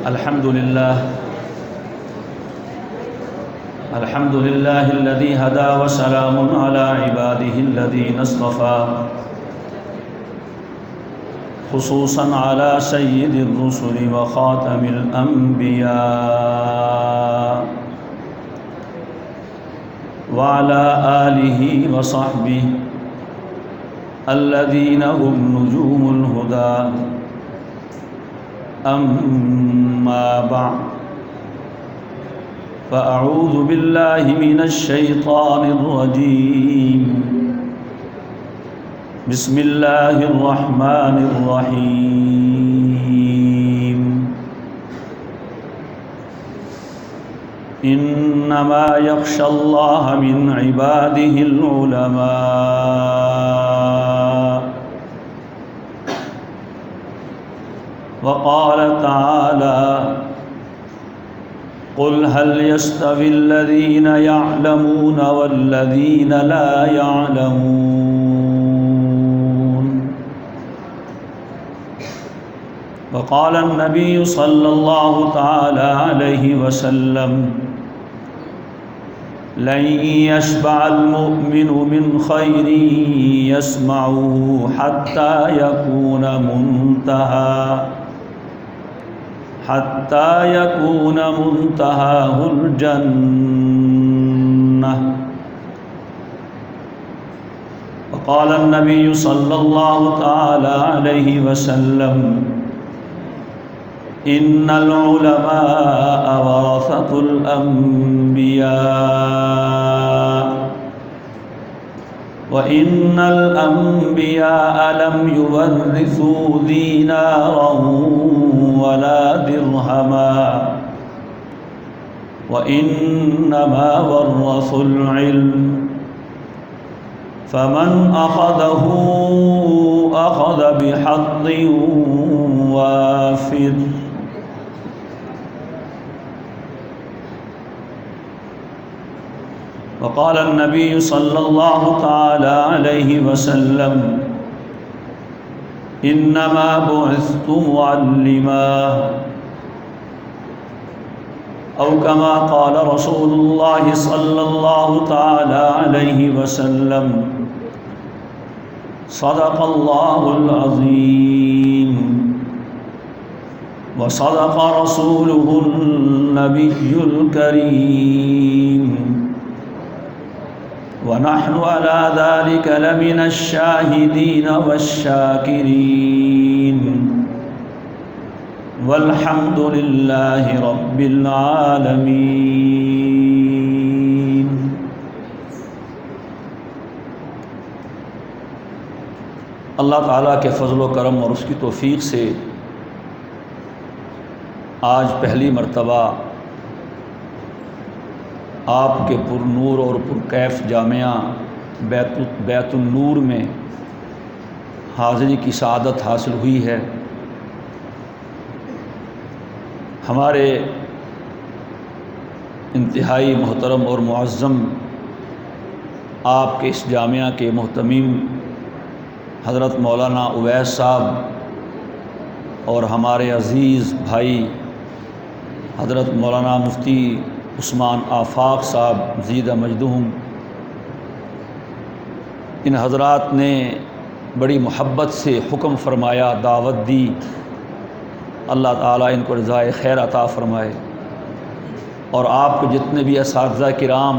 الحمد لله الذي هدى وسلام على عباده الذين اصطفى خصوصا على سيد الرسل وخاتم الأنبياء وعلى آله وصحبه الذين هم نجوم الهدى أما بعد فأعوذ بالله من الشيطان الرجيم بسم الله الرحمن الرحيم إنما يخشى الله من عباده العلماء وقال تعالى قل هل يستوي الذين يعلمون والذين لا يعلمون وقال النبي صلى الله تعالى عليه وسلم لن يشبع المؤمن من خير يسمعه حتى يكون منتهاه الجنة وقال النبي صلى الله تعالى عليه وسلم إن العلماء ورثة الأنبياء وإن الأنبياء لم يورثوا دينارا ولا درهما وإنما ورثوا العلم فمن أخذه أخذ بحظ وافر وقال النبي صلى الله تعالى عليه وسلم إنما بعثت معلما أو كما قال رسول الله صلى الله تعالى عليه وسلم صدق الله العظيم وصدق رسوله النبي الكريم ونحن على ذلك لمن الشاهدين والشاكرين والحمد لله رب العالمين۔ اللہ تعالیٰ کے فضل و کرم اور اس کی توفیق سے آج پہلی مرتبہ آپ کے پر نور اور پر کیف جامعہ بیت النور میں حاضری کی سعادت حاصل ہوئی ہے۔ ہمارے انتہائی محترم اور معظم آپ کے اس جامعہ کے محتمم حضرت مولانا اویس صاحب اور ہمارے عزیز بھائی حضرت مولانا مفتی عثمان آفاق صاحب زید مجدہم، ان حضرات نے بڑی محبت سے حکم فرمایا، دعوت دی۔ اللہ تعالیٰ ان کو رضائے خیر عطا فرمائے، اور آپ کو جتنے بھی اساتذہ کرام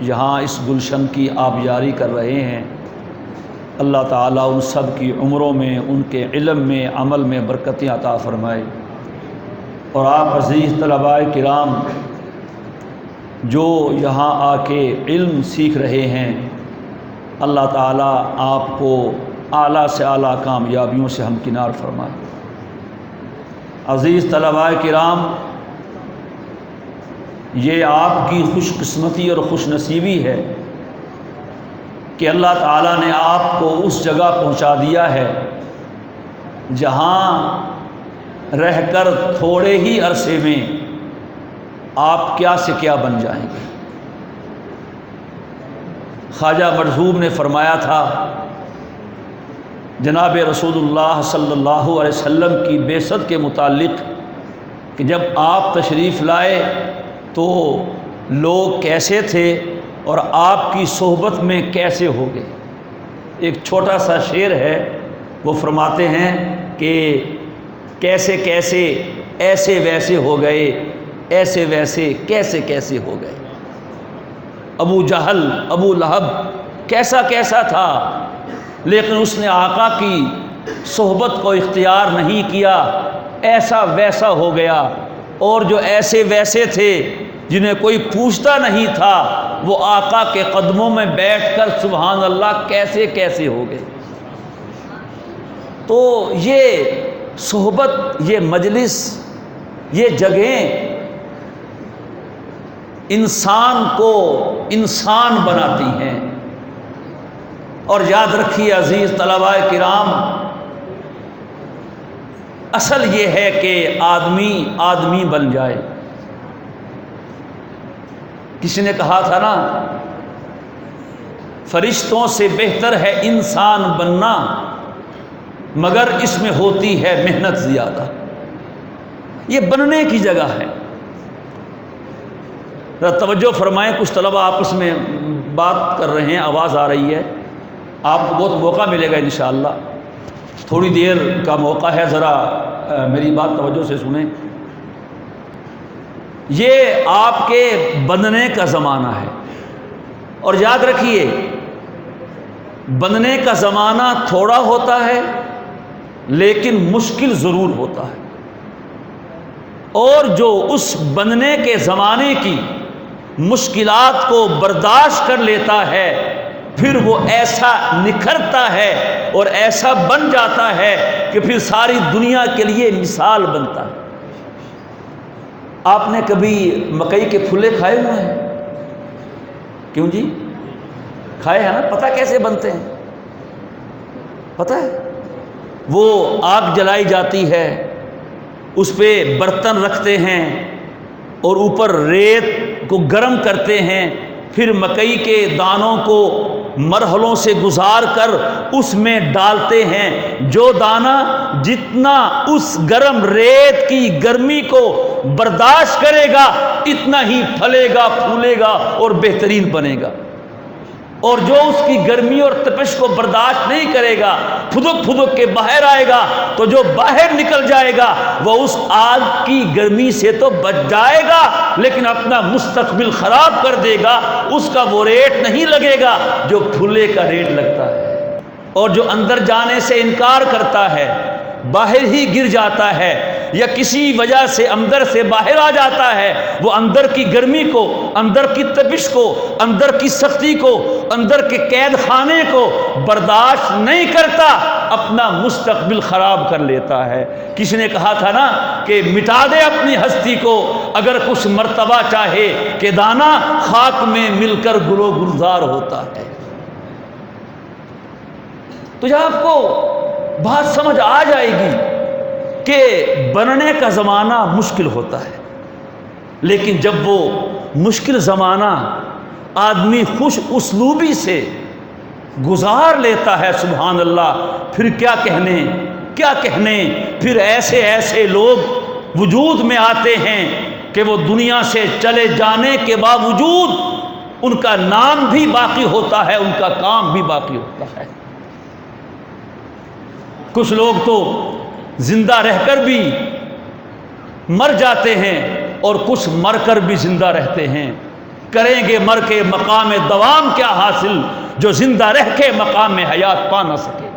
یہاں اس گلشن کی آبیاری کر رہے ہیں، اللہ تعالیٰ ان سب کی عمروں میں، ان کے علم میں، عمل میں برکتیں عطا فرمائے۔ اور آپ عزیز طلباء کرام جو یہاں آ کے علم سیکھ رہے ہیں، اللہ تعالیٰ آپ کو اعلیٰ سے اعلیٰ کامیابیوں سے ہمکنار فرمائے۔ عزیز طلباء کرام، یہ آپ کی خوش قسمتی اور خوش نصیبی ہے کہ اللہ تعالیٰ نے آپ کو اس جگہ پہنچا دیا ہے جہاں رہ کر تھوڑے ہی عرصے میں آپ کیا سے کیا بن جائیں گے۔ خواجہ مرحوم نے فرمایا تھا، جناب رسول اللہ صلی اللہ علیہ وسلم کی بعثت کے متعلق کہ جب آپ تشریف لائے تو لوگ کیسے تھے اور آپ کی صحبت میں کیسے ہو گئے۔ ایک چھوٹا سا شعر ہے، وہ فرماتے ہیں کہ کیسے کیسے ایسے ویسے ہو گئے، ایسے ویسے کیسے کیسے ہو گئے۔ ابو جہل، ابو لہب کیسا کیسا تھا، لیکن اس نے آقا کی صحبت کو اختیار نہیں کیا، ایسا ویسا ہو گیا۔ اور جو ایسے ویسے تھے جنہیں کوئی پوچھتا نہیں تھا، وہ آقا کے قدموں میں بیٹھ کر سبحان اللہ کیسے کیسے ہو گئے۔ تو یہ صحبت، یہ مجلس، یہ جگہیں انسان کو انسان بناتی ہیں۔ اور یاد رکھیے عزیز طلباء کرام، اصل یہ ہے کہ آدمی بن جائے۔ کسی نے کہا تھا نا، فرشتوں سے بہتر ہے انسان بننا، مگر اس میں ہوتی ہے محنت زیادہ۔ یہ بننے کی جگہ ہے۔ ذرا توجہ فرمائیں، کچھ طلبہ آپس میں بات کر رہے ہیں، آواز آ رہی ہے، آپ کو بہت موقع ملے گا انشاءاللہ، تھوڑی دیر کا موقع ہے، ذرا میری بات توجہ سے سنیں۔ یہ آپ کے بننے کا زمانہ ہے، اور یاد رکھیے بننے کا زمانہ تھوڑا ہوتا ہے لیکن مشکل ضرور ہوتا ہے، اور جو اس بننے کے زمانے کی مشکلات کو برداشت کر لیتا ہے، پھر وہ ایسا نکھرتا ہے اور ایسا بن جاتا ہے کہ پھر ساری دنیا کے لیے مثال بنتا ہے۔ آپ نے کبھی مکئی کے پھلے کھائے ہوئے ہیں؟ کیوں جی؟ کھائے ہیں نا؟ پتہ کیسے بنتے ہیں؟ پتہ ہے؟ وہ آگ جلائی جاتی ہے، اس پہ برتن رکھتے ہیں اور اوپر ریت کو گرم کرتے ہیں، پھر مکئی کے دانوں کو مرحلوں سے گزار کر اس میں ڈالتے ہیں۔ جو دانہ جتنا اس گرم ریت کی گرمی کو برداشت کرے گا، اتنا ہی پھلے گا، پھولے گا اور بہترین بنے گا، اور جو اس کی گرمی اور تپش کو برداشت نہیں کرے گا، پھدک پھدک کے باہر آئے گا، تو جو باہر نکل جائے گا وہ اس آگ کی گرمی سے تو بچ جائے گا لیکن اپنا مستقبل خراب کر دے گا۔ اس کا وہ ریٹ نہیں لگے گا جو پھولے کا ریٹ لگتا ہے۔ اور جو اندر جانے سے انکار کرتا ہے، باہر ہی گر جاتا ہے یا کسی وجہ سے اندر سے باہر آ جاتا ہے، وہ اندر کی گرمی کو، اندر کی تپش کو، اندر کی سختی کو، اندر کے قید خانے کو برداشت نہیں کرتا، اپنا مستقبل خراب کر لیتا ہے۔ کسی نے کہا تھا نا کہ مٹا دے اپنی ہستی کو اگر کچھ مرتبہ چاہے، کہ دانہ خاک میں مل کر گل و گلزار ہوتا ہے۔ تو جب آپ کو بات سمجھ آ جائے گی کہ بننے کا زمانہ مشکل ہوتا ہے، لیکن جب وہ مشکل زمانہ آدمی خوش اسلوبی سے گزار لیتا ہے، سبحان اللہ، پھر کیا کہنے، پھر ایسے ایسے لوگ وجود میں آتے ہیں کہ وہ دنیا سے چلے جانے کے باوجود ان کا نام بھی باقی ہوتا ہے، ان کا کام بھی باقی ہوتا ہے۔ کچھ لوگ تو زندہ رہ کر بھی مر جاتے ہیں اور کچھ مر کر بھی زندہ رہتے ہیں۔ کریں گے مر کے مقام دوام کیا حاصل، جو زندہ رہ کے مقام حیات پا نہ سکے۔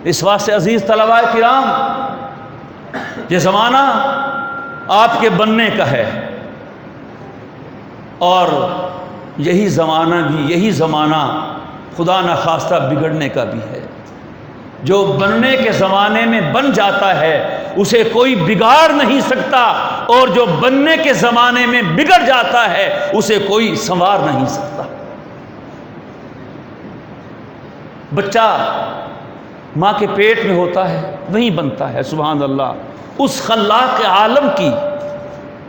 اس واسطے عزیز طلباء کرام، یہ زمانہ آپ کے بننے کا ہے، اور یہی زمانہ خدا نخواستہ بگڑنے کا بھی ہے۔ جو بننے کے زمانے میں بن جاتا ہے اسے کوئی بگاڑ نہیں سکتا، اور جو بننے کے زمانے میں بگڑ جاتا ہے اسے کوئی سنوار نہیں سکتا۔ بچہ ماں کے پیٹ میں ہوتا ہے، وہیں بنتا ہے، سبحان اللہ۔ اس خلاق عالم کی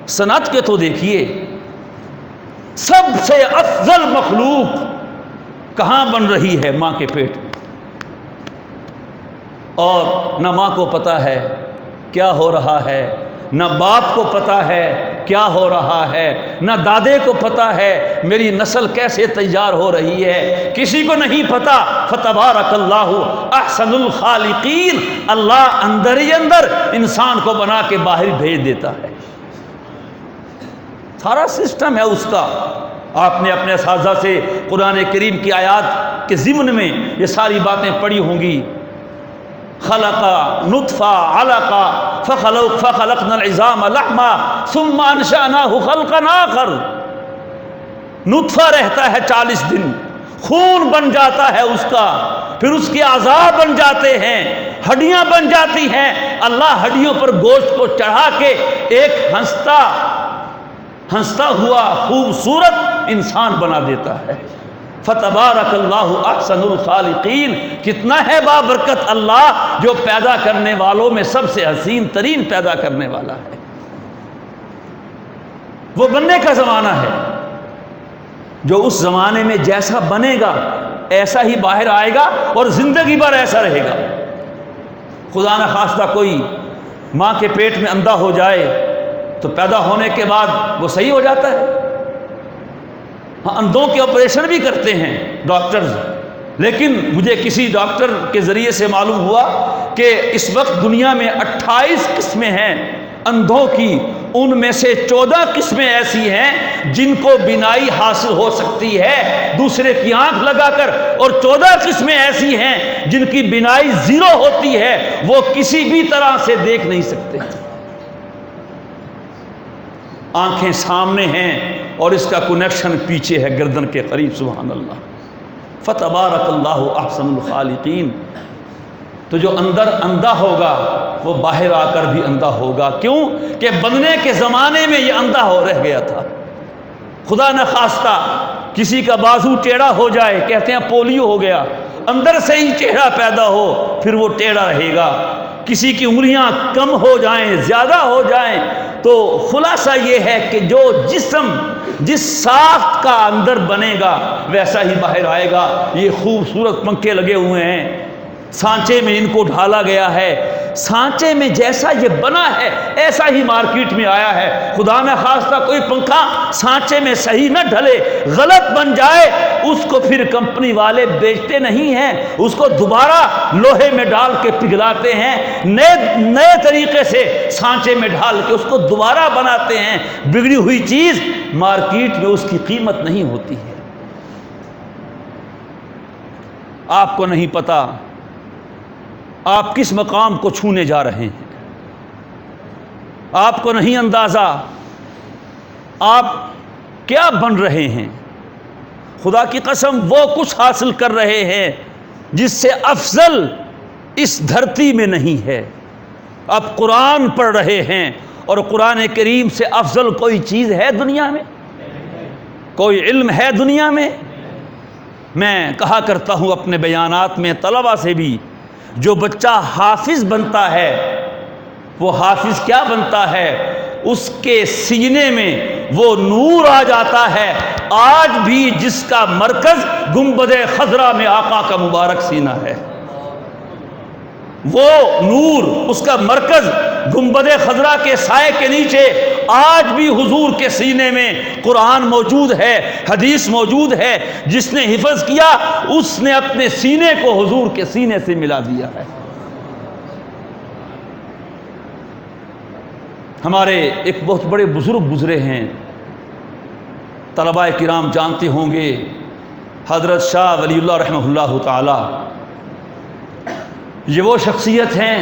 صنعت کے تو دیکھیے، سب سے افضل مخلوق کہاں بن رہی ہے؟ ماں کے پیٹ میں، اور نہ ماں کو پتہ ہے کیا ہو رہا ہے، نہ باپ کو پتہ ہے کیا ہو رہا ہے، نہ دادے کو پتہ ہے میری نسل کیسے تیار ہو رہی ہے، کسی کو نہیں پتہ۔ فتبارک اللہ احسن الخالقین، اللہ اندر ہی اندر انسان کو بنا کے باہر بھیج دیتا ہے، سارا سسٹم ہے اس کا۔ آپ نے اپنے اساتذہ سے قرآن کریم کی آیات کے ضمن میں یہ ساری باتیں پڑھی ہوں گی۔ خلق نطفہ علقہ فخلقنا العظام لحما ثم انشأناه خلقا آخر۔ نطفہ رہتا ہے 40 دن، خون بن جاتا ہے اس کا، پھر اس کے اعضاء بن جاتے ہیں، ہڈیاں بن جاتی ہیں، اللہ ہڈیوں پر گوشت کو چڑھا کے ایک ہنستا ہوا خوبصورت انسان بنا دیتا ہے۔ فتبارک اللہ احسن الخالقین، کتنا ہے بابرکت اللہ جو پیدا کرنے والوں میں سب سے حسین ترین پیدا کرنے والا ہے۔ وہ بننے کا زمانہ ہے، جو اس زمانے میں جیسا بنے گا ایسا ہی باہر آئے گا اور زندگی بھر ایسا رہے گا۔ خدا نہ خواستہ کوئی ماں کے پیٹ میں اندھا ہو جائے تو پیدا ہونے کے بعد وہ صحیح ہو جاتا ہے۔ ہاں، اندھوں کے آپریشن بھی کرتے ہیں ڈاکٹرز، لیکن مجھے کسی ڈاکٹر کے ذریعے سے معلوم ہوا کہ اس وقت دنیا میں 28 قسمیں ہیں اندھوں کی، ان میں سے 14 قسمیں ایسی ہیں جن کو بینائی حاصل ہو سکتی ہے دوسرے کی آنکھ لگا کر، اور 14 قسمیں ایسی ہیں جن کی بینائی 0 ہوتی ہے، وہ کسی بھی طرح سے دیکھ نہیں سکتے۔ آنکھیں سامنے ہیں اور اس کا کنیکشن پیچھے ہے گردن کے قریب، سبحان اللہ۔ فتبارک اللہ احسن الخالقین۔ تو جو اندر اندھا ہوگا وہ باہر آ کر بھی اندھا ہوگا، کیوں کہ بننے کے زمانے میں یہ اندھا ہو رہ گیا تھا۔ خدا نہ خواستہ کسی کا بازو ٹیڑھا ہو جائے، کہتے ہیں پولیو ہو گیا، اندر سے ہی چہرہ پیدا ہو پھر وہ ٹیڑھا رہے گا۔ کسی کی انگلیاں کم ہو جائیں، زیادہ ہو جائیں، تو خلاصہ یہ ہے کہ جو جسم جس ساخت کا اندر بنے گا ویسا ہی باہر آئے گا۔ یہ خوبصورت پنکھے لگے ہوئے ہیں، سانچے میں ان کو ڈھالا گیا ہے، سانچے میں جیسا یہ بنا ہے ایسا ہی مارکیٹ میں آیا ہے۔ خدا نہ خواستہ کوئی پنکھا سانچے میں صحیح نہ ڈھلے، غلط بن جائے، اس کو پھر کمپنی والے بیچتے نہیں ہیں، اس کو دوبارہ لوہے میں ڈال کے پگھلاتے ہیں، نئے طریقے سے سانچے میں ڈال کے اس کو دوبارہ بناتے ہیں۔ بگڑی ہوئی چیز مارکیٹ میں اس کی قیمت نہیں ہوتی ہے۔ آپ کو نہیں پتا آپ کس مقام کو چھونے جا رہے ہیں، آپ کو نہیں اندازہ آپ کیا بن رہے ہیں۔ خدا کی قسم وہ کچھ حاصل کر رہے ہیں جس سے افضل اس دھرتی میں نہیں ہے۔ آپ قرآن پڑھ رہے ہیں، اور قرآن کریم سے افضل کوئی چیز ہے دنیا میں؟ کوئی علم ہے دنیا میں؟ میں کہا کرتا ہوں اپنے بیانات میں طلبہ سے بھی، جو بچہ حافظ بنتا ہے وہ حافظ کیا بنتا ہے؟ اس کے سینے میں وہ نور آ جاتا ہے۔ آج بھی جس کا مرکز گنبد خضرا میں آقا کا مبارک سینہ ہے، وہ نور، اس کا مرکز گنبد خضرا کے سائے کے نیچے آج بھی حضور کے سینے میں قرآن موجود ہے، حدیث موجود ہے۔ جس نے حفظ کیا اس نے اپنے سینے کو حضور کے سینے سے ملا دیا ہے۔ ہمارے ایک بہت بڑے بزرگ گزرے ہیں، طلباء کرام جانتے ہوں گے، حضرت شاہ ولی اللہ رحمہ اللہ تعالی۔ یہ وہ شخصیت ہیں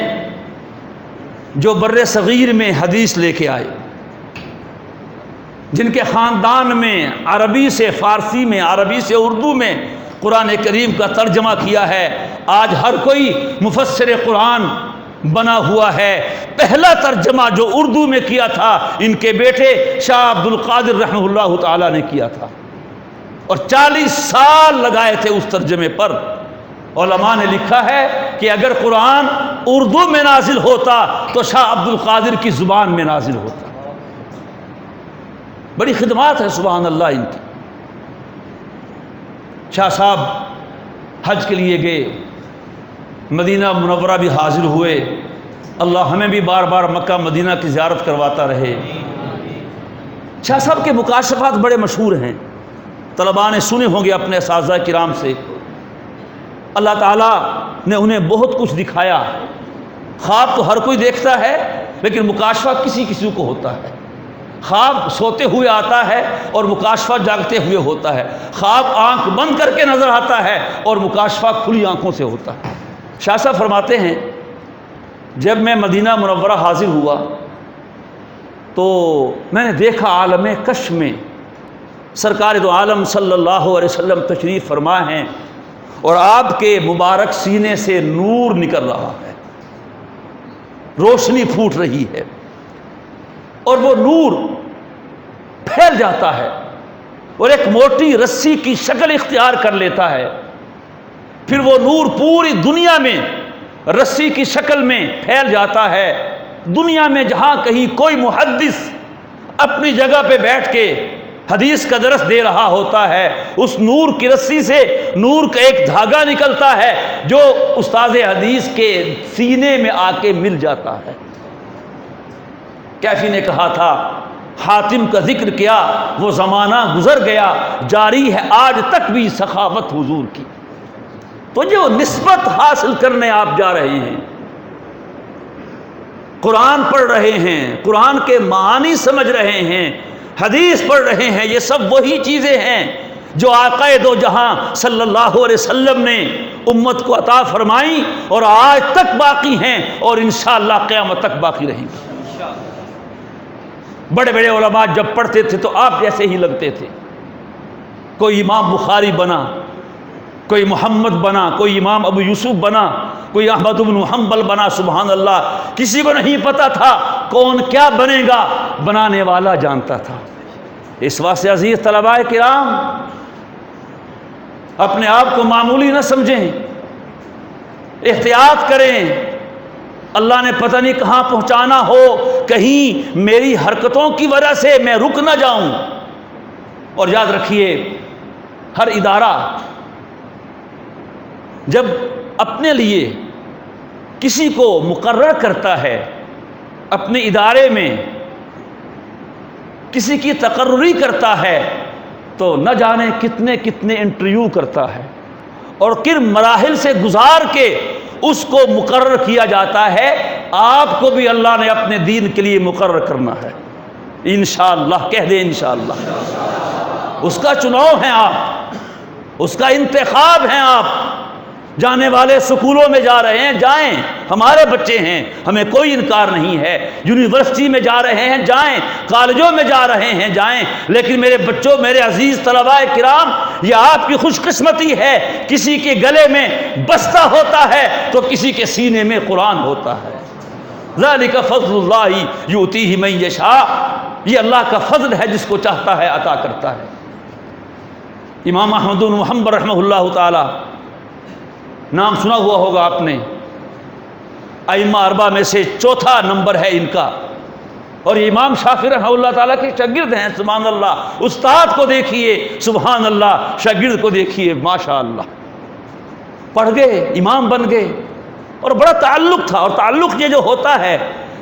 جو بر صغیر میں حدیث لے کے آئے، جن کے خاندان میں عربی سے فارسی میں، عربی سے اردو میں قرآن کریم کا ترجمہ کیا ہے۔ آج ہر کوئی مفسر قرآن بنا ہوا ہے۔ پہلا ترجمہ جو اردو میں کیا تھا ان کے بیٹے شاہ عبد القادر رحمہ اللہ تعالی نے کیا تھا، اور 40 سال لگائے تھے اس ترجمے پر۔ علماء نے لکھا ہے کہ اگر قرآن اردو میں نازل ہوتا تو شاہ عبد القادر کی زبان میں نازل ہوتا۔ بڑی خدمات ہے سبحان اللہ ان کی۔ شاہ صاحب حج کے لیے گئے، مدینہ منورہ بھی حاضر ہوئے، اللہ ہمیں بھی بار بار مکہ مدینہ کی زیارت کرواتا رہے۔ شاہ صاحب کے مکاشفات بڑے مشہور ہیں، طلباء نے سنے ہوں گے اپنے اساتذہ کرام سے۔ اللہ تعالیٰ نے انہیں بہت کچھ دکھایا۔ خواب تو ہر کوئی دیکھتا ہے، لیکن مکاشفہ کسی کسی کو ہوتا ہے۔ خواب سوتے ہوئے آتا ہے اور مکاشفہ جاگتے ہوئے ہوتا ہے۔ خواب آنکھ بند کر کے نظر آتا ہے اور مکاشفہ کھلی آنکھوں سے ہوتا ہے۔ شاہ صاحب فرماتے ہیں جب میں مدینہ منورہ حاضر ہوا تو میں نے دیکھا عالم کشف میں سرکار دو عالم صلی اللہ علیہ وسلم تشریف فرما ہیں اور آپ کے مبارک سینے سے نور نکل رہا ہے، روشنی پھوٹ رہی ہے، اور وہ نور پھیل جاتا ہے اور ایک موٹی رسی کی شکل اختیار کر لیتا ہے۔ پھر وہ نور پوری دنیا میں رسی کی شکل میں پھیل جاتا ہے۔ دنیا میں جہاں کہیں کوئی محدث اپنی جگہ پہ بیٹھ کے حدیث کا درس دے رہا ہوتا ہے، اس نور کی رسی سے نور کا ایک دھاگا نکلتا ہے جو استاد حدیث کے سینے میں آ کے مل جاتا ہے۔ کیفی نے کہا تھا حاتم کا ذکر کیا، وہ زمانہ گزر گیا، جاری ہے آج تک بھی سخاوت حضور کی۔ تو جو نسبت حاصل کرنے آپ جا رہے ہیں، قرآن پڑھ رہے ہیں، قرآن کے معانی سمجھ رہے ہیں، حدیث پڑھ رہے ہیں، یہ سب وہی چیزیں ہیں جو آقا دو جہاں صلی اللہ علیہ وسلم نے امت کو عطا فرمائیں اور آج تک باقی ہیں اور انشاءاللہ قیامت تک باقی رہیں گی۔ بڑے بڑے علماء جب پڑھتے تھے تو آپ جیسے ہی لگتے تھے۔ کوئی امام بخاری بنا، کوئی محمد بنا، کوئی امام ابو یوسف بنا، کوئی احمد بن حنبل بنا، سبحان اللہ، کسی کو نہیں پتا تھا کون کیا بنے گا، بنانے والا جانتا تھا۔ اس واسطے عزیز طلباء کرام اپنے آپ کو معمولی نہ سمجھیں، احتیاط کریں۔ اللہ نے پتہ نہیں کہاں پہنچانا ہو، کہیں میری حرکتوں کی وجہ سے میں رک نہ جاؤں۔ اور یاد رکھیے ہر ادارہ جب اپنے لیے کسی کو مقرر کرتا ہے، اپنے ادارے میں کسی کی تقرری کرتا ہے، تو نہ جانے کتنے کتنے انٹرویو کرتا ہے اور کن مراحل سے گزار کے اس کو مقرر کیا جاتا ہے۔ آپ کو بھی اللہ نے اپنے دین کے لیے مقرر کرنا ہے انشاءاللہ، کہہ دیں انشاءاللہ۔ اس کا چناؤ ہے آپ، اس کا انتخاب ہے آپ۔ جانے والے سکولوں میں جا رہے ہیں، جائیں، ہمارے بچے ہیں، ہمیں کوئی انکار نہیں ہے۔ یونیورسٹی میں جا رہے ہیں، جائیں، کالجوں میں جا رہے ہیں، جائیں، لیکن میرے بچوں، میرے عزیز طلباء کرام، یہ آپ کی خوش قسمتی ہے، کسی کے گلے میں بستہ ہوتا ہے تو کسی کے سینے میں قرآن ہوتا ہے۔ ذالک فضل اللہ یؤتیہ من یشاء، یہ اللہ کا فضل ہے، جس کو چاہتا ہے عطا کرتا ہے۔ امام احمد بن حنبل رحمہ اللہ تعالی، نام سنا ہوا ہوگا آپ نے، ائمہ اربعہ میں سے چوتھا نمبر ہے ان کا، اور امام شافعی رحمہ اللہ تعالیٰ کے شاگرد ہیں۔ سبحان اللہ، استاد کو دیکھیے، سبحان اللہ، شاگرد کو دیکھیے، ماشاء اللہ، پڑھ گئے، امام بن گئے، اور بڑا تعلق تھا۔ اور تعلق یہ جو ہوتا ہے،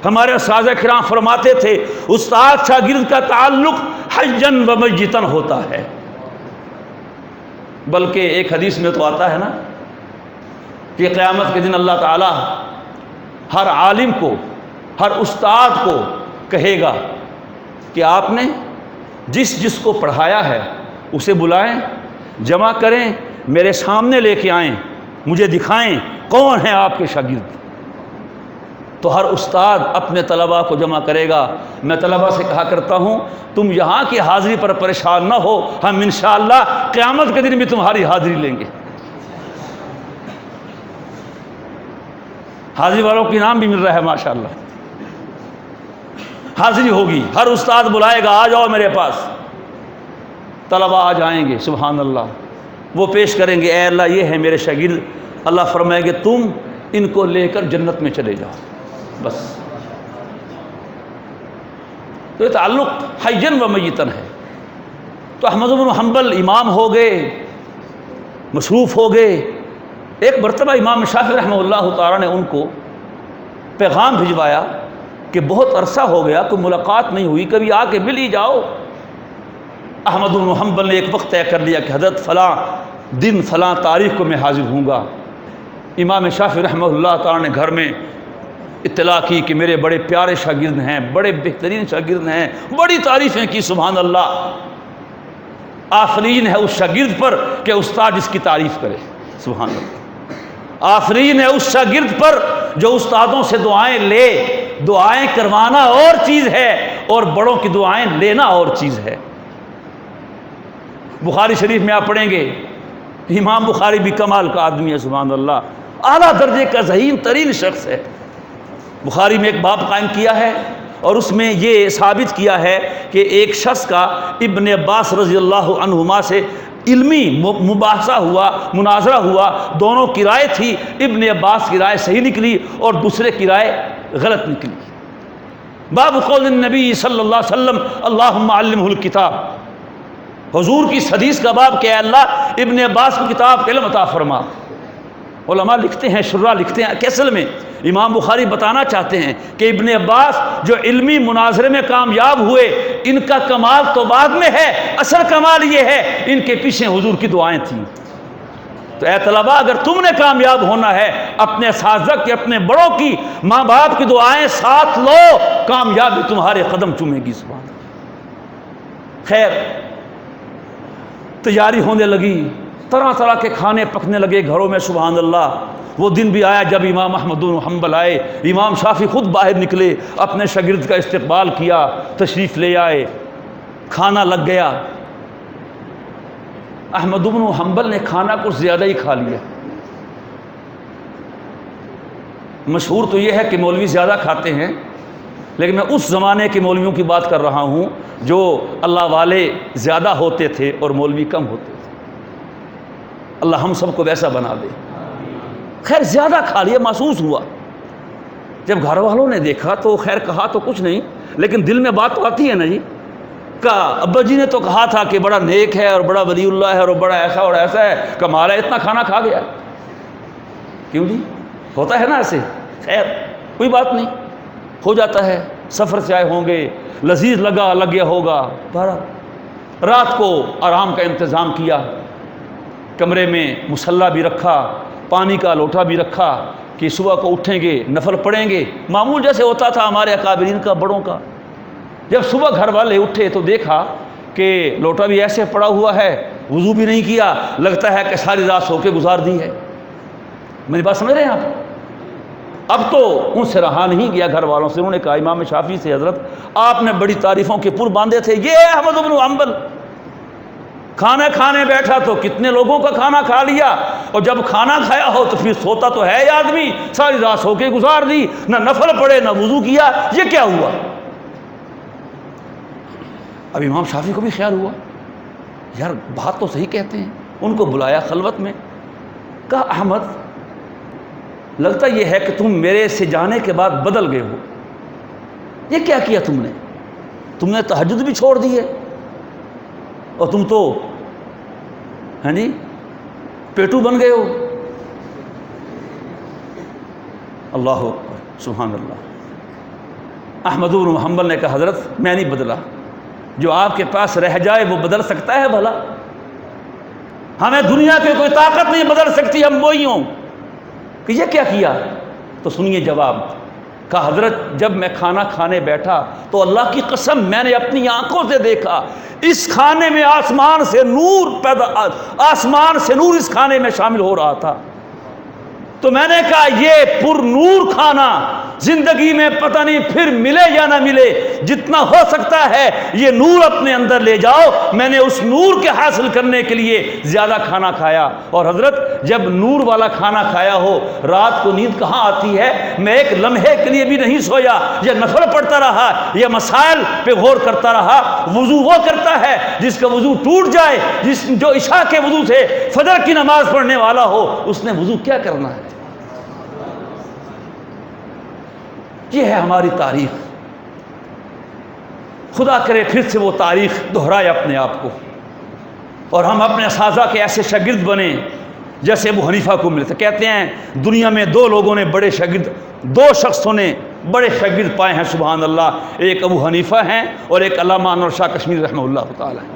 ہمارے اساتذہ کرام فرماتے تھے استاد شاگرد کا تعلق حیًّا و میتًا ہوتا ہے۔ بلکہ ایک حدیث میں تو آتا ہے نا کہ قیامت کے دن اللہ تعالیٰ ہر عالم کو، ہر استاد کو کہے گا کہ آپ نے جس جس کو پڑھایا ہے اسے بلائیں، جمع کریں، میرے سامنے لے کے آئیں، مجھے دکھائیں کون ہیں آپ کے شاگرد۔ تو ہر استاد اپنے طلباء کو جمع کرے گا۔ میں طلباء سے کہا کرتا ہوں تم یہاں کی حاضری پر پریشان نہ ہو، ہم انشاءاللہ قیامت کے دن بھی تمہاری حاضری لیں گے۔ حاضری والوں کے انعام بھی مل رہا ہے ماشاءاللہ، حاضری ہوگی، ہر استاد بلائے گا آ جاؤ میرے پاس، طلباء آ جائیں گے، سبحان اللہ، وہ پیش کریں گے اے اللہ یہ ہیں میرے شاگرد، اللہ فرمائے گے تم ان کو لے کر جنت میں چلے جاؤ، بس۔ تو یہ تعلق حیًّا و میتًا ہے۔ تو احمد بن حنبل امام ہو گئے، مصروف ہو گئے۔ ایک مرتبہ امام شافعی رحمہ اللہ تعالیٰ نے ان کو پیغام بھجوایا کہ بہت عرصہ ہو گیا، کوئی ملاقات نہیں ہوئی، کبھی آ کے مل ہی جاؤ۔ احمد بن حنبل نے ایک وقت طے کر لیا کہ حضرت فلاں دن فلاں تاریخ کو میں حاضر ہوں گا۔ امام شافعی رحمہ اللہ تعالیٰ نے گھر میں اطلاع کی کہ میرے بڑے پیارے شاگرد ہیں، بڑے بہترین شاگرد ہیں، بڑی تعریفیں کی، سبحان اللہ۔ آفرین ہے اس شاگرد پر کہ استاد اس کی تعریف کرے، سبحان اللہ۔ آفرین ہے اس شاگرد پر جو استادوں سے دعائیں لے۔ دعائیں کروانا اور چیز ہے اور بڑوں کی دعائیں لینا اور چیز ہے۔ بخاری شریف میں آپ پڑھیں گے، امام بخاری بھی کمال کا آدمی ہے، سبحان اللہ، اعلیٰ درجے کا ذہین ترین شخص ہے۔ بخاری میں ایک باب قائم کیا ہے اور اس میں یہ ثابت کیا ہے کہ ایک شخص کا ابن عباس رضی اللہ عنہما سے علمی مباحثہ ہوا، مناظرہ ہوا، دونوں کی رائے تھی، ابن عباس کی رائے صحیح نکلی اور دوسرے کی رائے غلط نکلی۔ باب قول النبی صلی اللہ علیہ وسلم اللہم علمہ الکتاب، حضور کی اس حدیث کا باب کہ اے اللہ ابن عباس کو کتاب کا علم عطا فرما۔ علماء لکھتے ہیں، شراح لکھتے ہیں کہ اصل میں امام بخاری بتانا چاہتے ہیں کہ ابن عباس جو علمی مناظرے میں کامیاب ہوئے، ان کا کمال تو بعد میں ہے، اصل کمال یہ ہے ان کے پیچھے حضور کی دعائیں تھیں۔ تو اے طلباء، اگر تم نے کامیاب ہونا ہے، اپنے اساتذہ کی، اپنے بڑوں کی، ماں باپ کی دعائیں ساتھ لو، کامیابی تمہارے قدم چومے گی، سبحان اللہ۔ خیر، تیاری ہونے لگی، طرح طرح کے کھانے پکنے لگے گھروں میں، سبحان اللہ۔ وہ دن بھی آیا جب امام احمد بن حنبل آئے، امام شافعی خود باہر نکلے، اپنے شاگرد کا استقبال کیا، تشریف لے آئے، کھانا لگ گیا۔ احمد بن حنبل نے کھانا کچھ زیادہ ہی کھا لیا۔ مشہور تو یہ ہے کہ مولوی زیادہ کھاتے ہیں، لیکن میں اس زمانے کے مولویوں کی بات کر رہا ہوں جو اللہ والے زیادہ ہوتے تھے اور مولوی کم ہوتے تھے۔ اللہ ہم سب کو ویسا بنا دے۔ خیر، زیادہ کھا لیا، محسوس ہوا۔ جب گھر والوں نے دیکھا تو خیر کہا تو کچھ نہیں، لیکن دل میں بات تو آتی ہے نا جی، کہا ابا جی نے تو کہا تھا کہ بڑا نیک ہے اور بڑا ولی اللہ ہے اور بڑا ایسا اور ایسا ہے، کمال ہے، اتنا کھانا کھا گیا۔ کیوں جی؟ ہوتا ہے نا ایسے۔ خیر کوئی بات نہیں، ہو جاتا ہے، سفر سے آئے ہوں گے، لذیذ لگ گیا ہوگا۔ رات کو آرام کا انتظام کیا، کمرے میں مصلی بھی رکھا، پانی کا لوٹا بھی رکھا کہ صبح کو اٹھیں گے، نفل پڑھیں گے، معمول جیسے ہوتا تھا ہمارے اکابرین کا، بڑوں کا۔ جب صبح گھر والے اٹھے تو دیکھا کہ لوٹا بھی ایسے پڑا ہوا ہے، وضو بھی نہیں کیا، لگتا ہے کہ ساری رات سو کے گزار دی ہے۔ میری بات سمجھ رہے ہیں آپ؟ اب تو ان سے رہا نہیں گیا گھر والوں سے، انہوں نے کہا امام شافعی سے حضرت آپ نے بڑی تعریفوں کے پل باندھے تھے، یہ احمد بن حنبل کھانا کھانے بیٹھا تو کتنے لوگوں کا کھانا کھا لیا، اور جب کھانا کھایا ہو تو پھر سوتا تو ہے ہی آدمی، ساری رات سو کے گزار دی، نہ نفل پڑھے نہ وضو کیا، یہ کیا ہوا؟ اب امام شافعی کو بھی خیال ہوا یار بات تو صحیح کہتے ہیں۔ ان کو بلایا خلوت میں، کہا احمد لگتا یہ ہے کہ تم میرے سے جانے کے بعد بدل گئے ہو، یہ کیا کیا تم نے تہجد بھی چھوڑ دی ہے، اور تم تو ہاں جی پیٹو بن گئے ہو۔ اللہ اکبر، سبحان اللہ۔ احمد بن حنبل نے کہا حضرت میں نہیں بدلا، جو آپ کے پاس رہ جائے وہ بدل سکتا ہے بھلا؟ ہمیں دنیا کی کوئی طاقت نہیں بدل سکتی، ہم وہی ہوں۔ کہ یہ کیا کیا؟ تو سنیے جواب۔ کہا حضرت جب میں کھانا کھانے بیٹھا تو اللہ کی قسم میں نے اپنی آنکھوں سے دیکھا اس کھانے میں آسمان سے نور اس کھانے میں شامل ہو رہا تھا، تو میں نے کہا یہ پر نور کھانا زندگی میں پتہ نہیں پھر ملے یا نہ ملے، جتنا ہو سکتا ہے یہ نور اپنے اندر لے جاؤ۔ میں نے اس نور کے حاصل کرنے کے لیے زیادہ کھانا کھایا، اور حضرت جب نور والا کھانا کھایا ہو رات کو نیند کہاں آتی ہے؟ میں ایک لمحے کے لیے بھی نہیں سویا، یا نفل پڑھتا رہا یا مسائل پہ غور کرتا رہا۔ وضو وہ کرتا ہے جس کا وضو ٹوٹ جائے، جو عشاء کے وضو سے فجر کی نماز پڑھنے والا ہو، اس نے وضو کیا کرنا ہے؟ یہ ہے ہماری تاریخ۔ خدا کرے پھر سے وہ تاریخ دہرائے اپنے آپ کو، اور ہم اپنے اساتذہ کے ایسے شاگرد بنیں جیسے ابو حنیفہ کو ملے تھے. کہتے ہیں دنیا میں دو لوگوں نے بڑے شاگرد، دو شخصوں نے بڑے شاگرد پائے ہیں سبحان اللہ، ایک ابو حنیفہ ہیں اور ایک علامہ انور شاہ کشمیری رحمہ اللہ تعالی.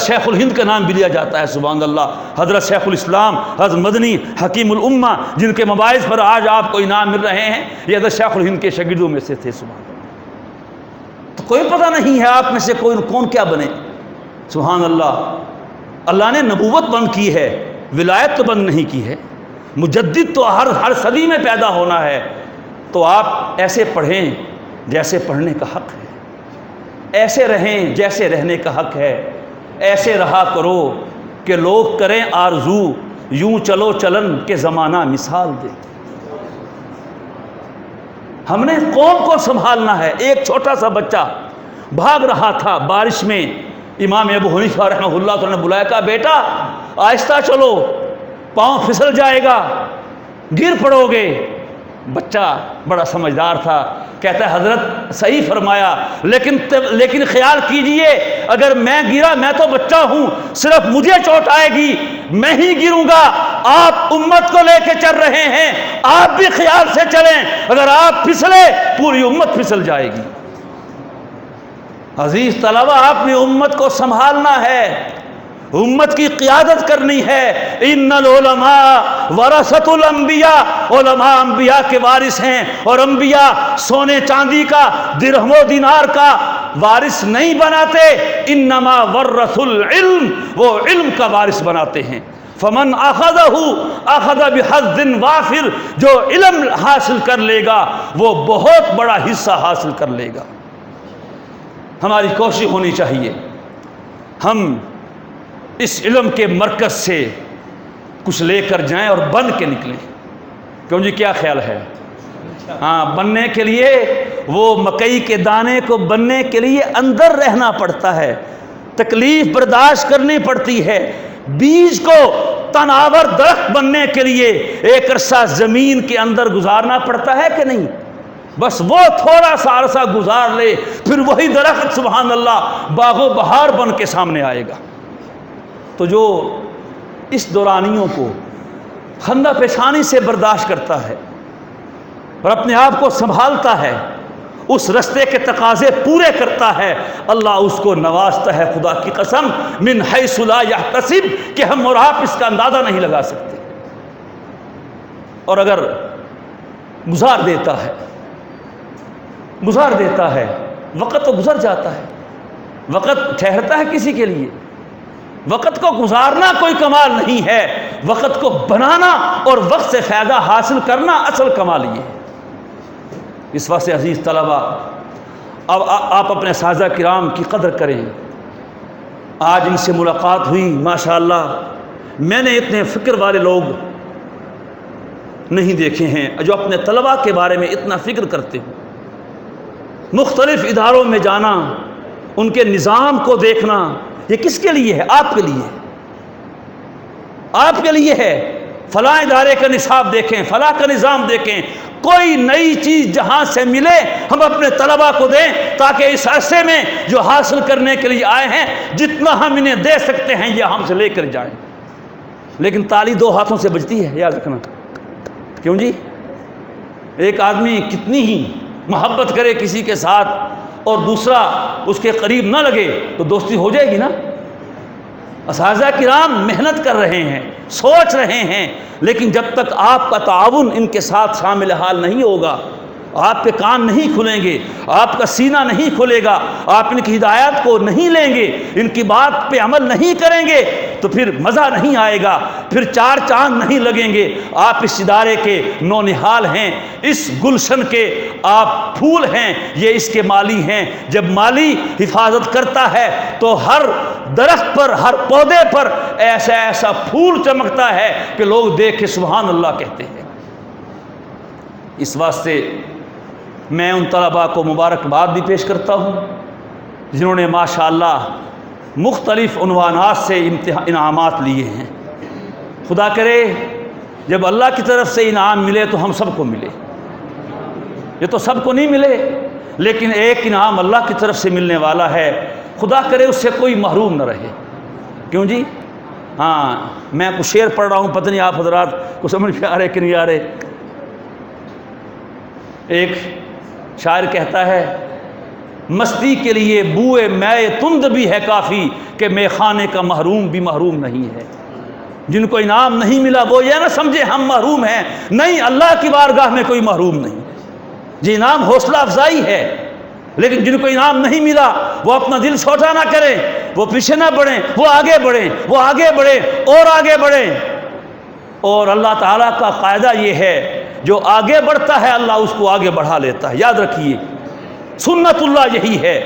شیخ الہند کا نام بھی لیا جاتا ہے سبحان اللہ، حضرت شیخ الاسلام حضرت مدنی حکیم الامہ جن کے مباحث پر آج آپ کو انعام مل رہے ہیں، یہ حضرت شیخ الہند کے شاگردوں میں سے تھے سبحان اللہ. تو کوئی پتہ نہیں ہے آپ میں سے کون کیا بنے سبحان اللہ. اللہ نے نبوت بند کی ہے، ولایت تو بند نہیں کی ہے. مجدد تو ہر صدی میں پیدا ہونا ہے. تو آپ ایسے پڑھیں جیسے پڑھنے کا حق ہے، ایسے رہیں جیسے رہنے کا حق ہے، ایسے رہا کرو کہ لوگ کریں آرزو، یوں چلو چلن کہ زمانہ مثال دے. ہم نے قوم کو سنبھالنا ہے. ایک چھوٹا سا بچہ بھاگ رہا تھا بارش میں، امام ابو حنیفہ رحمہ اللہ تعالیٰ نے بلایا، کہا بیٹا آہستہ چلو، پاؤں پھسل جائے گا، گر پڑو گے. بچہ بڑا سمجھدار تھا، کہتا ہے حضرت صحیح فرمایا، لیکن خیال کیجئے اگر میں گرا، میں تو بچہ ہوں، صرف مجھے چوٹ آئے گی، میں ہی گروں گا. آپ امت کو لے کے چل رہے ہیں، آپ بھی خیال سے چلیں، اگر آپ پھسلے پوری امت پھسل جائے گی. عزیز طلبہ، آپ نے امت کو سنبھالنا ہے، امت کی قیادت کرنی ہے. ان العلماء ورثۃ الانبیاء، علماء انبیاء کے وارث ہیں، اور انبیاء سونے چاندی کا، درہم و دینار کا وارث نہیں بناتے، انما ورث العلم، وہ علم کا وارث بناتے ہیں. فمن اخذہ اخذ بحظ وافر، جو علم حاصل کر لے گا وہ بہت بڑا حصہ حاصل کر لے گا. ہماری کوشش ہونی چاہیے ہم اس علم کے مرکز سے کچھ لے کر جائیں اور بن کے نکلیں. کیوں جی کیا خیال ہے؟ ہاں، بننے کے لیے وہ مکئی کے دانے کو بننے کے لیے اندر رہنا پڑتا ہے، تکلیف برداشت کرنی پڑتی ہے. بیج کو تناور درخت بننے کے لیے ایک عرصہ زمین کے اندر گزارنا پڑتا ہے کہ نہیں؟ بس وہ تھوڑا سا عرصہ گزار لے، پھر وہی درخت سبحان اللہ باغ و بہار بن کے سامنے آئے گا. تو جو اس دورانیوں کو خندہ پیشانی سے برداشت کرتا ہے اور اپنے آپ کو سنبھالتا ہے، اس رستے کے تقاضے پورے کرتا ہے، اللہ اس کو نوازتا ہے. خدا کی قسم من حیث لا یحتسب، کہ ہم اور آپ اس کا اندازہ نہیں لگا سکتے. اور اگر گزار دیتا ہے وقت تو گزر جاتا ہے، وقت ٹھہرتا ہے کسی کے لیے. وقت کو گزارنا کوئی کمال نہیں ہے، وقت کو بنانا اور وقت سے فائدہ حاصل کرنا اصل کمال یہ ہے. اس واسطے عزیز طلبہ، اب آپ اپنے اساتذہ کرام کی قدر کریں. آج ان سے ملاقات ہوئی ماشاءاللہ، میں نے اتنے فکر والے لوگ نہیں دیکھے ہیں جو اپنے طلبہ کے بارے میں اتنا فکر کرتے ہوں. مختلف اداروں میں جانا، ان کے نظام کو دیکھنا، یہ کس کے لیے ہے؟ آپ کے لیے، آپ کے لیے ہے. فلاں ادارے کا نصاب دیکھیں، فلاں کا نظام دیکھیں، کوئی نئی چیز جہاں سے ملے ہم اپنے طلبہ کو دیں، تاکہ اس عرصے میں جو حاصل کرنے کے لیے آئے ہیں جتنا ہم انہیں دے سکتے ہیں یہ ہم سے لے کر جائیں. لیکن تالی دو ہاتھوں سے بجتی ہے، یاد رکھنا. کیوں جی؟ ایک آدمی کتنی ہی محبت کرے کسی کے ساتھ اور دوسرا اس کے قریب نہ لگے تو دوستی ہو جائے گی نا. اساتذہ کرام محنت کر رہے ہیں، سوچ رہے ہیں، لیکن جب تک آپ کا تعاون ان کے ساتھ شامل حال نہیں ہوگا، آپ کے کان نہیں کھلیں گے، آپ کا سینہ نہیں کھلے گا، آپ ان کی ہدایات کو نہیں لیں گے، ان کی بات پہ عمل نہیں کریں گے تو پھر مزہ نہیں آئے گا، پھر چار چاند نہیں لگیں گے. آپ اس ادارے کے نونہال ہیں، اس گلشن کے آپ پھول ہیں، یہ اس کے مالی ہیں. جب مالی حفاظت کرتا ہے تو ہر درخت پر، ہر پودے پر ایسا ایسا پھول چمکتا ہے کہ لوگ دیکھ کے سبحان اللہ کہتے ہیں. اس واسطے میں ان طلباء کو مبارکباد بھی پیش کرتا ہوں جنہوں نے ماشاءاللہ مختلف عنوانات سے انعامات لیے ہیں. خدا کرے جب اللہ کی طرف سے انعام ملے تو ہم سب کو ملے. یہ تو سب کو نہیں ملے، لیکن ایک انعام اللہ کی طرف سے ملنے والا ہے، خدا کرے اس سے کوئی محروم نہ رہے. کیوں جی؟ ہاں میں کچھ شعر پڑھ رہا ہوں، پتہ نہیں آپ حضرات کو سمجھ میں آ رہے کہ نہیں آ رہے۔ ایک شاعر کہتا ہے مستی کے لیے بوئے مے تند بھی ہے کافی کہ مے خانے کا محروم بھی محروم نہیں ہے۔ جن کو انعام نہیں ملا وہ یہ نہ سمجھے ہم محروم ہیں، نہیں، اللہ کی بارگاہ میں کوئی محروم نہیں۔ یہ انعام حوصلہ افزائی ہے، لیکن جن کو انعام نہیں ملا وہ اپنا دل چھوٹا نہ کریں، وہ پیچھے نہ بڑھیں، وہ آگے بڑھیں، وہ آگے بڑھیں اور آگے بڑھیں۔ اور اللہ تعالیٰ کا قاعدہ یہ ہے جو آگے بڑھتا ہے اللہ اس کو آگے بڑھا لیتا ہے، یاد رکھیے سنت اللہ یہی ہے۔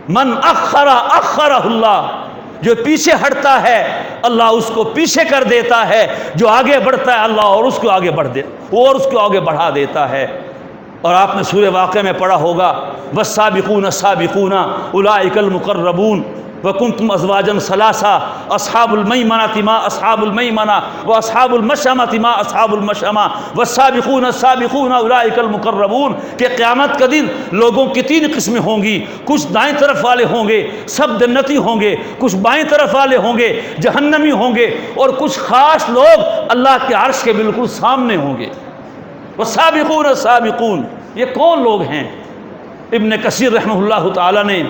من اخر اخرہ اللہ، جو پیچھے ہٹتا ہے اللہ اس کو پیچھے کر دیتا ہے، جو آگے بڑھتا ہے اللہ اور اس کو آگے بڑھا دیتا ہے۔ اور آپ نے سورہ واقعہ میں پڑھا ہوگا والسابقون السابقون اولئک المقربون وکنتم ازواجا ثلاثا اصحاب المیمنة ما اصحاب المیمنة واصحاب المشأمة ما اصحاب المشأمة والسابقون السابقون اولئک المقربون، کہ قیامت کا دن لوگوں کی تین قسمیں ہوں گی، کچھ دائیں طرف والے ہوں گے سب جنتی ہوں گے، کچھ بائیں طرف والے ہوں گے جہنمی ہوں گے، اور کچھ خاص لوگ اللہ کے عرش کے بالکل سامنے ہوں گے۔ والسابقون السابقون، یہ کون لوگ ہیں؟ ابن کثیر رحمہ اللہ تعالی نے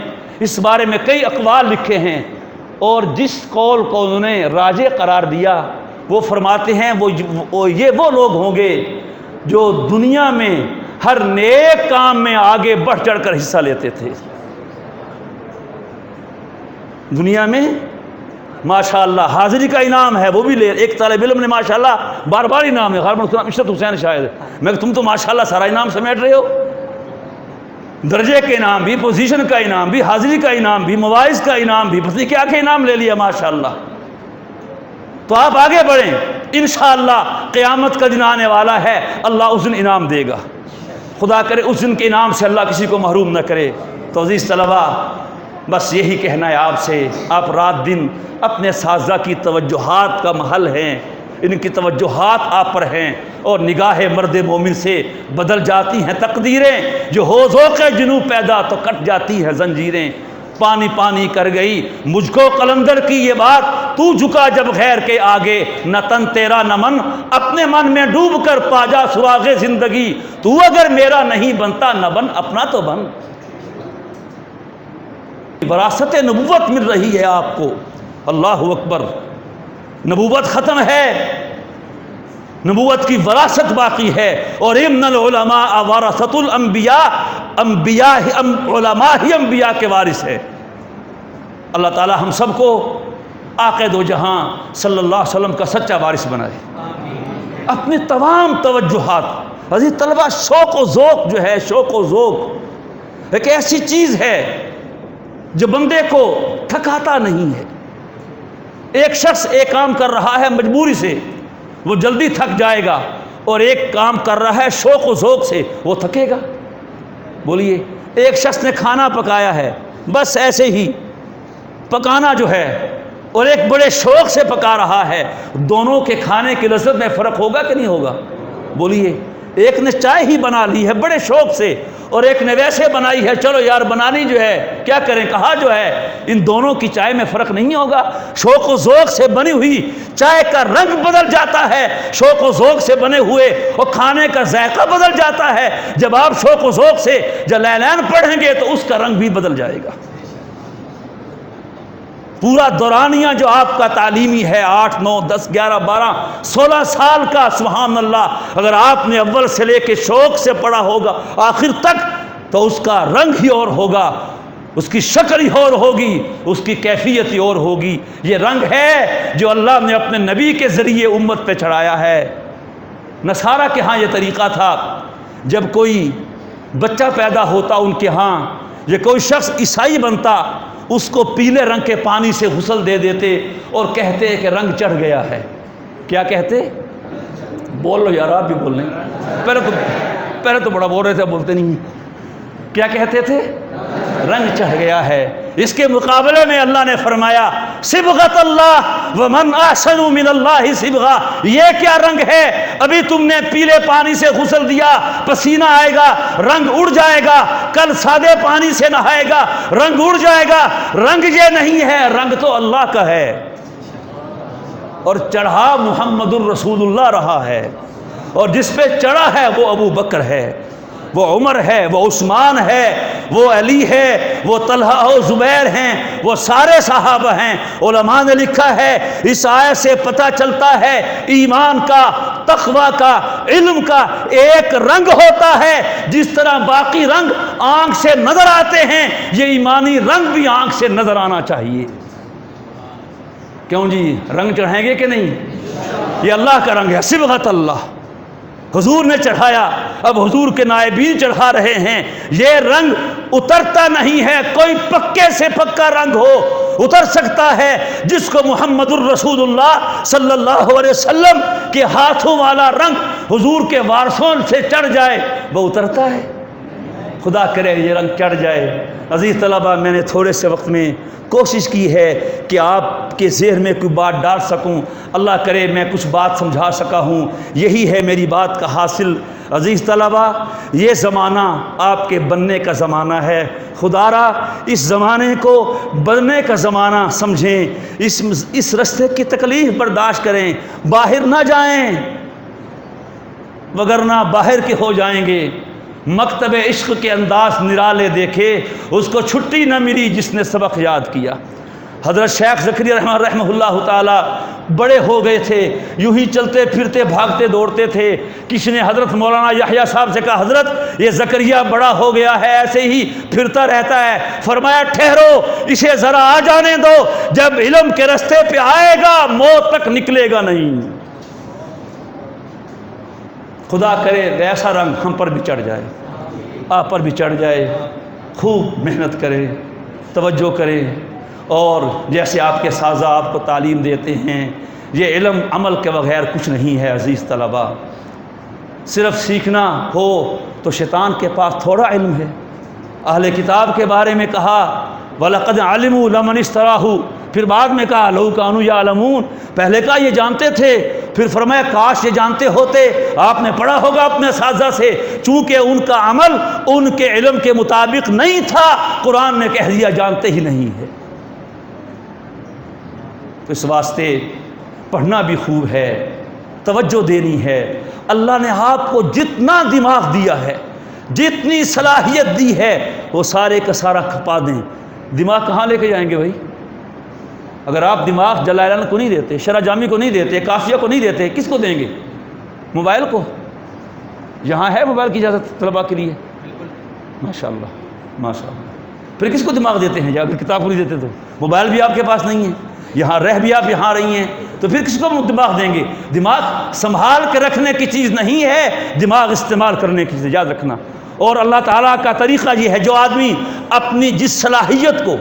اس بارے میں کئی اقوال لکھے ہیں، اور جس قول کو انہوں نے راجح قرار دیا وہ فرماتے ہیں وہ لوگ ہوں گے جو دنیا میں ہر نیک کام میں آگے بڑھ چڑھ کر حصہ لیتے تھے۔ دنیا میں ماشاءاللہ حاضری کا انعام ہے وہ بھی لے، ایک طالب علم نے ماشاءاللہ بار بار انعام ہے، غالباً اس کا نام عشرت حسین شاید ہے، میں کہ تم تو ماشاءاللہ سارا انعام سمیٹ رہے ہو، درجے کے انعام بھی، پوزیشن کا انعام بھی، حاضری کا انعام بھی، مواعظ کا انعام بھی، پتہ نہیں کیا کہ انعام لے لیا ماشاءاللہ۔ تو آپ آگے بڑھیں، انشاءاللہ قیامت کا دن آنے والا ہے، اللہ اس دن انعام دے گا، خدا کرے اس دن کے انعام سے اللہ کسی کو محروم نہ کرے۔ تو عزیز طلباء، بس یہی کہنا ہے آپ سے، آپ رات دن اپنے اساتذہ کی توجہات کا محل ہیں، ان کی توجہات آپ پر ہیں، اور نگاہ مرد مومن سے بدل جاتی ہیں تقدیریں، جو ہو ذوق جنوب پیدا تو کٹ جاتی ہیں زنجیریں۔ پانی پانی کر گئی مجھ کو قلندر کی یہ بات، تو جھکا جب غیر کے آگے، نہ تن تیرا نہ من، اپنے من میں ڈوب کر پا جا سراغ زندگی، تو اگر میرا نہیں بنتا نہ بن اپنا تو بن۔ وراثت نبوت مل رہی ہے آپ کو، اللہ اکبر، نبوت ختم ہے، نبوت کی وراثت باقی ہے، اور ان العلماء ورثۃ الانبیاء، علماء ہی انبیاء کے وارث ہے۔ اللہ تعالی ہم سب کو آقا دو جہاں صلی اللہ علیہ وسلم کا سچا وارث بنائے۔ اپنے تمام توجہات، عزیز طلبہ، شوق و ذوق جو ہے، شوق و ذوق ایک ایسی چیز ہے جو بندے کو تھکاتا نہیں ہے۔ ایک شخص ایک کام کر رہا ہے مجبوری سے، وہ جلدی تھک جائے گا، اور ایک کام کر رہا ہے شوق و ذوق سے، وہ تھکے گا۔ بولیے، ایک شخص نے کھانا پکایا ہے بس ایسے ہی پکانا جو ہے، اور ایک بڑے شوق سے پکا رہا ہے، دونوں کے کھانے کی لذت میں فرق ہوگا کہ نہیں ہوگا؟ بولیے، ایک نے چائے ہی بنا لی ہے بڑے شوق سے، اور ایک نے ویسے بنائی ہے، چلو یار بنانی جو ہے کیا کریں کہا جو ہے، ان دونوں کی چائے میں فرق نہیں ہوگا۔ شوق و ذوق سے بنی ہوئی چائے کا رنگ بدل جاتا ہے، شوق و ذوق سے بنے ہوئے اور کھانے کا ذائقہ بدل جاتا ہے۔ جب آپ شوق و ذوق سے جلالین پڑھیں گے تو اس کا رنگ بھی بدل جائے گا۔ پورا دورانیہ جو آپ کا تعلیمی ہے، 8 9 10 11 12 16 سال کا، سبحان اللہ، اگر آپ نے اول سے لے کے شوق سے پڑھا ہوگا آخر تک، تو اس کا رنگ ہی اور ہوگا، اس کی شکل ہی اور ہوگی، اس کی کیفیت ہی اور ہوگی۔ یہ رنگ ہے جو اللہ نے اپنے نبی کے ذریعے امت پہ چڑھایا ہے۔ نصارہ کے ہاں یہ طریقہ تھا، جب کوئی بچہ پیدا ہوتا ان کے ہاں، یا کوئی شخص عیسائی بنتا، اس کو پیلے رنگ کے پانی سے غسل دے دیتے اور کہتے کہ رنگ چڑھ گیا ہے۔ کیا کہتے؟ بول لو یار، آپ بھی بول رہے ہیں، پہلے تو بڑا بول رہے تھے، بولتے نہیں۔ کیا کہتے تھے؟ رنگ چڑھ گیا ہے۔ اس کے مقابلے میں اللہ نے فرمایا صبغۃ اللہ ومن احسن من اللہ صبغہ، یہ کیا رنگ ہے؟ ابھی تم نے پیلے پانی سے غسل دیا، پسینہ آئے گا، رنگ اڑ جائے گا، کل سادے پانی سے نہائے گا، رنگ اڑ جائے گا۔ رنگ یہ نہیں ہے، رنگ تو اللہ کا ہے۔ اور چڑھا محمد الرسول اللہ رہا ہے، اور جس پہ چڑھا ہے وہ ابو بکر ہے، وہ عمر ہے، وہ عثمان ہے، وہ علی ہے، وہ طلحہ و زبیر ہیں، وہ سارے صحابہ ہیں۔ علماء نے لکھا ہے اس آیت سے پتہ چلتا ہے ایمان کا، تقوی کا، علم کا ایک رنگ ہوتا ہے، جس طرح باقی رنگ آنکھ سے نظر آتے ہیں یہ ایمانی رنگ بھی آنکھ سے نظر آنا چاہیے۔ کیوں جی، رنگ چڑھائیں گے کہ نہیں؟ یہ اللہ کا رنگ ہے، صبغت اللہ، حضور نے چڑھایا، اب حضور کے نائبین چڑھا رہے ہیں۔ یہ رنگ اترتا نہیں ہے، کوئی پکے سے پکا رنگ ہو اتر سکتا ہے، جس کو محمد الرسول اللہ صلی اللہ علیہ وسلم کے ہاتھوں والا رنگ حضور کے وارثوں سے چڑھ جائے وہ اترتا ہے۔ خدا کرے یہ رنگ چڑھ جائے۔ عزیز طلبہ، میں نے تھوڑے سے وقت میں کوشش کی ہے کہ آپ کے ذہن میں کوئی بات ڈال سکوں، اللہ کرے میں کچھ بات سمجھا سکا ہوں، یہی ہے میری بات کا حاصل۔ عزیز طلبہ، یہ زمانہ آپ کے بننے کا زمانہ ہے، خدا را اس زمانے کو بننے کا زمانہ سمجھیں، اس رستے کی تکلیف برداشت کریں، باہر نہ جائیں وگرنہ باہر کے ہو جائیں گے۔ مکتب عشق کے انداز نرالے دیکھے، اس کو چھٹی نہ ملی جس نے سبق یاد کیا۔ حضرت شیخ زکریا رحمہ اللہ تعالی بڑے ہو گئے تھے، یوں ہی چلتے پھرتے بھاگتے دوڑتے تھے۔ کسی نے حضرت مولانا یحییٰ صاحب سے کہا حضرت یہ زکریا بڑا ہو گیا ہے، ایسے ہی پھرتا رہتا ہے۔ فرمایا ٹھہرو، اسے ذرا آ جانے دو، جب علم کے رستے پہ آئے گا موت تک نکلے گا نہیں۔ خدا کرے ایسا رنگ ہم پر بھی چڑھ جائے، آپ پر بھی چڑھ جائے۔ خوب محنت کریں، توجہ کریں، اور جیسے آپ کے سازہ آپ کو تعلیم دیتے ہیں، یہ علم عمل کے بغیر کچھ نہیں ہے۔ عزیز طلبہ، صرف سیکھنا ہو تو شیطان کے پاس تھوڑا علم ہے۔ اہل کتاب کے بارے میں کہا وَلَقَدْ عَلِمُوا لَمَنِ اشْتَرَاهُ، پھر بعد میں کہا لَوْ كَانُوا يَعْلَمُونَ، پہلے کہا یہ جانتے تھے، پھر فرمایا کاش یہ جانتے ہوتے۔ آپ نے پڑھا ہوگا اپنے اساتذہ سے، چونکہ ان کا عمل ان کے علم کے مطابق نہیں تھا، قرآن نے کہہ دیا جانتے ہی نہیں ہے۔ تو اس واسطے پڑھنا بھی خوب ہے، توجہ دینی ہے۔ اللہ نے آپ کو جتنا دماغ دیا ہے، جتنی صلاحیت دی ہے، وہ سارے کا سارا کھپا دیں۔ دماغ کہاں لے کے جائیں گے بھائی؟ اگر آپ دماغ جلالین کو نہیں دیتے، شرح جامی کو نہیں دیتے، کافیہ کو نہیں دیتے، کس کو دیں گے؟ موبائل کو؟ یہاں ہے موبائل کی اجازت طلباء کے لیے؟ ماشاءاللہ ماشاءاللہ۔ پھر کس کو دماغ دیتے ہیں؟ اگر کتاب کو نہیں دیتے تو موبائل بھی آپ کے پاس نہیں ہے، یہاں رہ بھی آپ یہاں رہی ہیں، تو پھر کس کو دماغ دیں گے؟ دماغ سنبھال کے رکھنے کی چیز نہیں ہے، دماغ استعمال کرنے کی چیز، یاد رکھنا۔ اور اللہ تعالیٰ کا طریقہ یہ ہے، جو آدمی اپنی جس صلاحیت کو،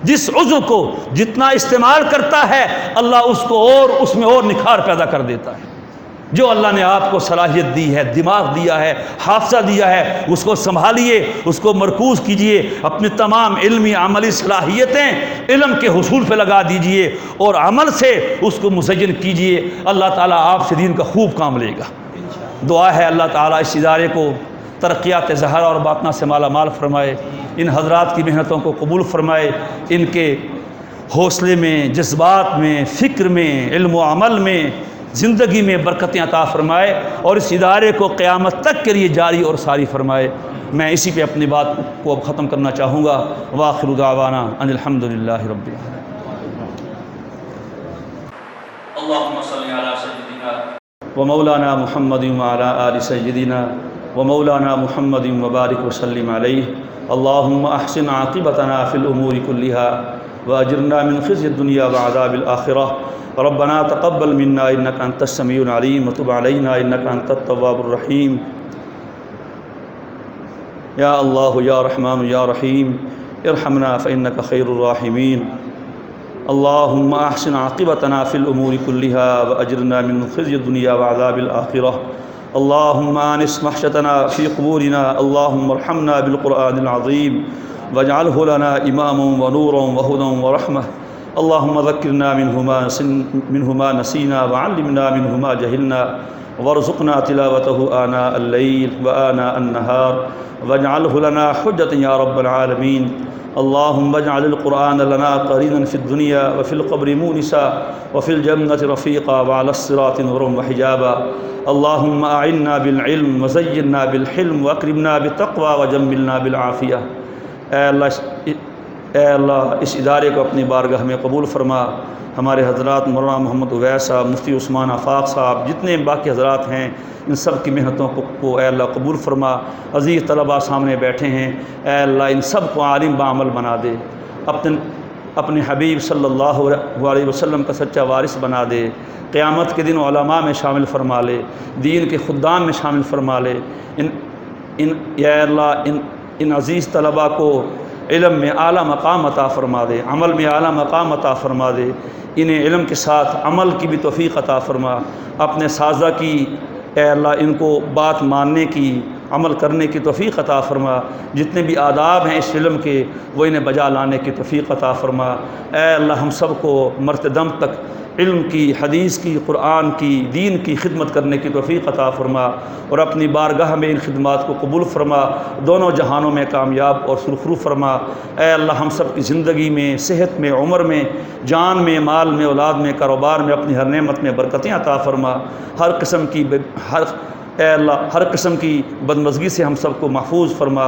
جس عضو کو جتنا استعمال کرتا ہے، اللہ اس کو اور اس میں اور نکھار پیدا کر دیتا ہے۔ جو اللہ نے آپ کو صلاحیت دی ہے، دماغ دیا ہے، حافظہ دیا ہے، اس کو سنبھالیے، اس کو مرکوز کیجئے، اپنی تمام علمی عملی صلاحیتیں علم کے حصول پہ لگا دیجئے اور عمل سے اس کو مزین کیجئے۔ اللہ تعالیٰ آپ سے دین کا خوب کام لے گا۔ دعا ہے اللہ تعالیٰ اس ادارے کو ترقیات ظاہرہ اور باطنہ سے مالا مال فرمائے، ان حضرات کی محنتوں کو قبول فرمائے، ان کے حوصلے میں، جذبات میں، فکر میں، علم و عمل میں، زندگی میں برکتیں عطا فرمائے، اور اس ادارے کو قیامت تک کے لیے جاری اور ساری فرمائے۔ میں اسی پہ اپنی بات کو اب ختم کرنا چاہوں گا۔ وآخر دعوانا ان الحمدللہ رب العالمین۔ اللہم صلی علی سیدنا ومولانا محمد وعلی آل سیدنا ومولانا محمد وبارک وسلم علیہ۔ اللہم احسن عاقبتنا فی الامور کلہا واجرنا من خزي الدنيا وعذاب الآخرة۔ ربنا تقبل منا انك انت السميع العليم وتب علينا انك انت التواب الرحيم۔ يا الله يا رحمن يا رحيم ارحمنا فإنك خير الراحمين۔ اللهم احسن عاقبتنا في الامور كلها واجرنا من خزي الدنيا وعذاب الآخرة۔ اللهم آنس وحشتنا في قبورنا، اللهم ارحمنا بالقرآن العظيم واجعله لنا إماما ونورا وهدى ورحمة۔ اللهم ذكرنا منه ما نسينا وعلمنا منه ما جهلنا وارزقنا تلاوته آناء الليل وآناء النهار واجعله لنا حجة يا رب العالمين. اللهم اجعل القرآن لنا قرينا في الدنيا وفي القبر مونسا وفي الجنة رفيقا وعلى الصراط نورا وحجابا. اللهم أعنا بالعلم وزينا بالحلم وأكرمنا بالتقوى وجملنا بالعافية. اے اللہ اس ادارے کو اپنی بارگاہ میں قبول فرما. ہمارے حضرات مولانا محمد اویس صاحب، مفتی عثمان آفاق صاحب، جتنے باقی حضرات ہیں ان سب کی محنتوں کو اے اللہ قبول فرما. عزیز طلباء سامنے بیٹھے ہیں، اے اللہ ان سب کو عالم بعمل بنا دے، اپنے حبیب صلی اللہ علیہ وسلم کا سچا وارث بنا دے. قیامت کے دن علماء میں شامل فرما لے، دین کے خدام میں شامل فرما لے. اے اللہ ان عزیز طلباء کو علم میں اعلیٰ مقام عطا فرما دے، عمل میں اعلیٰ مقام عطا فرما دے. انہیں علم کے ساتھ عمل کی بھی توفیق عطا فرما. اپنے سازہ کی اے اللہ ان کو بات ماننے کی، عمل کرنے کی توفیق عطا فرما. جتنے بھی آداب ہیں اس علم کے وہ انہیں بجا لانے کی توفیق عطا فرما. اے اللہ ہم سب کو مرتے دم تک علم کی، حدیث کی، قرآن کی، دین کی خدمت کرنے کی توفیق عطا فرما اور اپنی بارگاہ میں ان خدمات کو قبول فرما. دونوں جہانوں میں کامیاب اور سرخرو فرما. اے اللہ ہم سب کی زندگی میں، صحت میں، عمر میں، جان میں، مال میں، اولاد میں، کاروبار میں اپنی ہر نعمت میں برکتیں عطا فرما. ہر قسم کی اے اللہ ہر قسم کی بدمزگی سے ہم سب کو محفوظ فرما.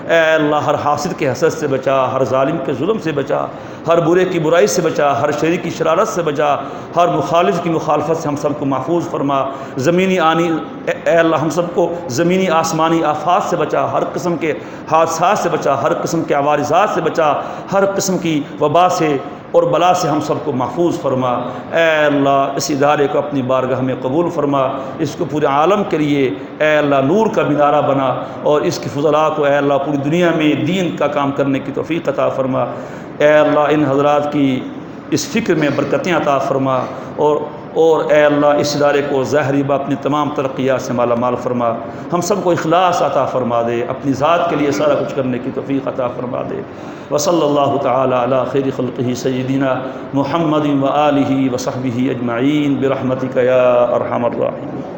اے اللہ ہر حاسد کے حسد سے بچا، ہر ظالم کے ظلم سے بچا، ہر برے کی برائی سے بچا، ہر شریر کی شرارت سے بچا، ہر مخالف کی مخالفت سے ہم سب کو محفوظ فرما. اے اللہ ہم سب کو زمینی آسمانی آفات سے بچا، ہر قسم کے حادثات سے بچا، ہر قسم کے عوارضات سے بچا، ہر قسم کی وبا سے اور بلا سے ہم سب کو محفوظ فرما. اے اللہ اس ادارے کو اپنی بارگاہ میں قبول فرما. اس کو پورے عالم کے لیے اے اللہ نور کا مینارہ بنا اور اس کی فضلاء کو اے اللہ پوری دنیا میں دین کا کام کرنے کی توفیق عطا فرما. اے اللہ ان حضرات کی اس فکر میں برکتیں عطا فرما اور اے اللہ اس ادارے کو ظاہری اپنی تمام ترقیات سے مالا مال فرما. ہم سب کو اخلاص عطا فرما دے، اپنی ذات کے لیے سارا کچھ کرنے کی توفیق عطا فرما دے. وصلی اللہ تعالی علی خیر خلقہ سیدنا محمد و آلہ و صحبہ اجمعین برحمتک یا ارحم الراحمین.